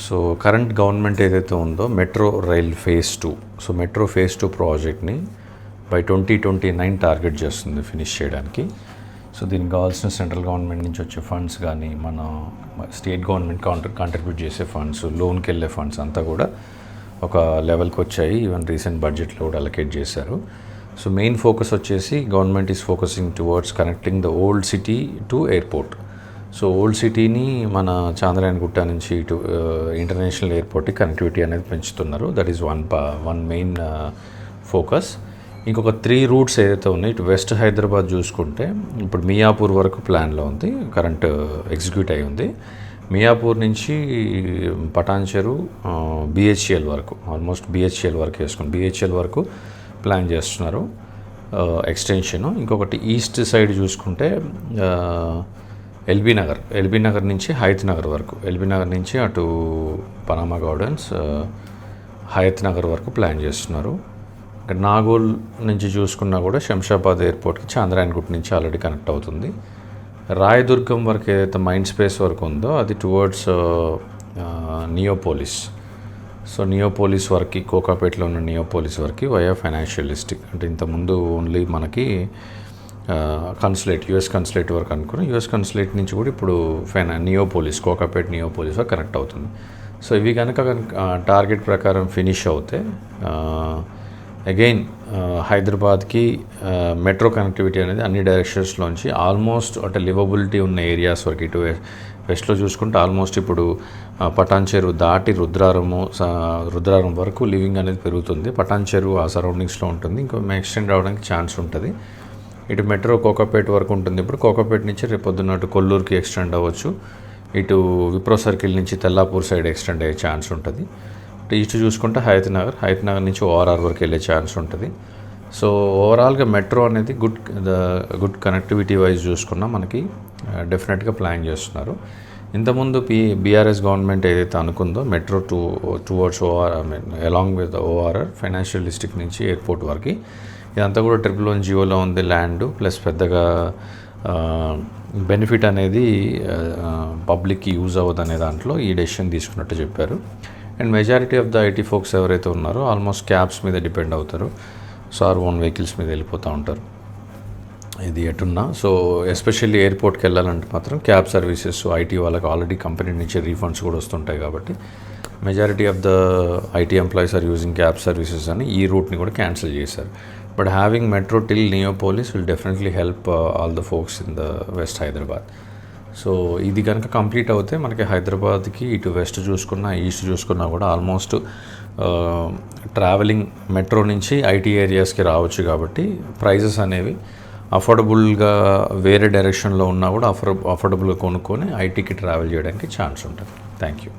So current government ఏదైతే ఉందో metro rail phase 2, so metro phase 2 ప్రాజెక్ట్ని బై 2029 టార్గెట్ చేస్తుంది ఫినిష్ చేయడానికి. సో దీనికి కావాల్సిన సెంట్రల్ గవర్నమెంట్ నుంచి వచ్చే ఫండ్స్ కానీ, మన స్టేట్ గవర్నమెంట్ కాంట్రిబ్యూట్ చేసే ఫండ్స్, లోన్కి వెళ్ళే ఫండ్స్ అంతా కూడా ఒక లెవెల్కి వచ్చాయి. ఈవెన్ రీసెంట్ బడ్జెట్లో కూడా అలొకేట్ చేశారు. సో మెయిన్ ఫోకస్ వచ్చేసి government is focusing towards connecting the old city to airport. So old సిటీని మన చాంద్రాయణగుట్ట నుంచి ఇటు ఇంటర్నేషనల్ ఎయిర్పోర్ట్కి కనెక్టివిటీ అనేది పెంచుతున్నారు. That is one main focus. ఇంకొక 3 రూట్స్ ఏదైతే ఉన్నాయి, ఇటు వెస్ట్ హైదరాబాద్ చూసుకుంటే ఇప్పుడు మియాపూర్ వరకు ప్లాన్లో ఉంది, కరెంట్ ఎగ్జిక్యూట్ అయి ఉంది. మియాపూర్ నుంచి పటాన్చెరు, బిహెచ్ఎల్ వరకు, ఆల్మోస్ట్ బిహెచ్ఎల్ వరకు వేసుకుని బిహెచ్ఎల్ వరకు ప్లాన్ చేస్తున్నారు ఎక్స్టెన్షన్. ఇంకొకటి ఈస్ట్ సైడ్ చూసుకుంటే ఎల్బీ నగర్ నుంచి హయత్ నగర్ వరకు, ఎల్బీ నగర్ నుంచి అటు పనామా గార్డెన్స్, హయత్ నగర్ వరకు ప్లాన్ చేస్తున్నారు. నాగోల్ నుంచి చూసుకున్నా కూడా శంషాబాద్ ఎయిర్పోర్ట్కి చాంద్రాయణగుట్ట నుంచి ఆల్రెడీ కనెక్ట్ అవుతుంది. రాయదుర్గం వరకు ఏదైతే మైండ్ స్పేస్ వరకు ఉందో అది టువర్డ్స్ నియోపోలిస్. సో నియోపోలిస్ వరకు, కోకాపేటలో ఉన్న నియోపోలిస్ వరకు వయా ఫైనాన్షియల్ డిస్ట్రిక్ట్. అంటే ఇంతకుముందు ఓన్లీ మనకి కన్సులేట్, యుఎస్ కన్సులేట్ వరకు అనుకుని యుఎస్ కన్సులేట్ నుంచి కూడా ఇప్పుడు నియోపోలిస్, కోకాపేట్ నియోపోలిస్ వరకు కనెక్ట్ అవుతుంది. సో ఇవి కనుక టార్గెట్ ప్రకారం ఫినిష్ అవుతే అగైన్ హైదరాబాద్కి మెట్రో కనెక్టివిటీ అనేది అన్ని డైరెక్షన్స్లోంచి ఆల్మోస్ట్ అంటే లివబిలిటీ ఉన్న ఏరియాస్ వరకు, ఇటు వెస్ట్లో చూసుకుంటే ఆల్మోస్ట్ ఇప్పుడు పటాన్చెరు దాటి రుద్రారం వరకు లివింగ్ అనేది పెరుగుతుంది. పటాన్చెరు ఆ సరౌండింగ్స్లో ఉంటుంది, ఇంకో ఎక్స్టెండ్ అవడానికి ఛాన్స్ ఉంటుంది. ఇటు మెట్రో కోకాపేట్ వరకు ఉంటుంది. ఇప్పుడు కోకాపేట్ నుంచి రేపు పొద్దున్న అటు కొల్లూరుకి ఎక్స్టెండ్ అవ్వచ్చు. ఇటు విప్రో సర్కిల్ నుంచి తెల్లాపూర్ సైడ్ ఎక్స్టెండ్ అయ్యే ఛాన్స్ ఉంటుంది. ఇటు చూసుకుంటే హయత్ నగర్ నుంచి ఓఆర్ఆర్ వరకు వెళ్ళే ఛాన్స్ ఉంటుంది. సో ఓవరాల్గా మెట్రో అనేది గుడ్ కనెక్టివిటీ వైజ్ చూసుకున్నా మనకి డెఫినెట్గా ప్లాన్ చేస్తున్నారు. ఇంతకుముందు బీఆర్ఎస్ గవర్నమెంట్ ఏదైతే అనుకుందో metro towards along with ORR financial district నుంచి ఎయిర్పోర్ట్ వరకు, ఇదంతా కూడా 111 జియోలో ఉంది ల్యాండ్, ప్లస్ పెద్దగా బెనిఫిట్ అనేది పబ్లిక్కి యూజ్ అవ్వదు అనే దాంట్లో ఈ డెసిషన్ తీసుకున్నట్టు చెప్పారు. And majority of the IT folks ఎవరైతే ఉన్నారో ఆల్మోస్ట్ క్యాబ్స్ మీద డిపెండ్ అవుతారు. సో ఆర్ ఓన్ వెహికల్స్ మీద వెళ్ళిపోతూ ఉంటారు. ఇది ఎటున్నా, సో ఎస్పెషల్లీ ఎయిర్పోర్ట్కి వెళ్ళాలంటే మాత్రం క్యాబ్ సర్వీసెస్ ఐటీ వాళ్ళకి ఆల్రెడీ కంపెనీ నుంచి రీఫండ్స్ కూడా వస్తుంటాయి కాబట్టి majority of the IT employees are using cab services అని ఈ రూట్ని కూడా క్యాన్సిల్ చేశారు. But having metro till Neopolis will definitely help all the folks in the west Hyderabad. So ఇది కనుక కంప్లీట్ అవుతే మనకి హైదరాబాద్కి ఇటు వెస్ట్ చూసుకున్నా, ఈస్ట్ చూసుకున్నా కూడా ఆల్మోస్ట్ ట్రావెలింగ్ మెట్రో నుంచి ఐటీ ఏరియాస్కి రావచ్చు. కాబట్టి ప్రైజెస్ అనేవి అఫోర్డబుల్గా వేరే డైరెక్షన్లో ఉన్నా కూడా అఫోర్డబుల్గా కొనుక్కొని ఐటీకి ట్రావెల్ చేయడానికి ఛాన్స్ ఉంటుంది. Thank you.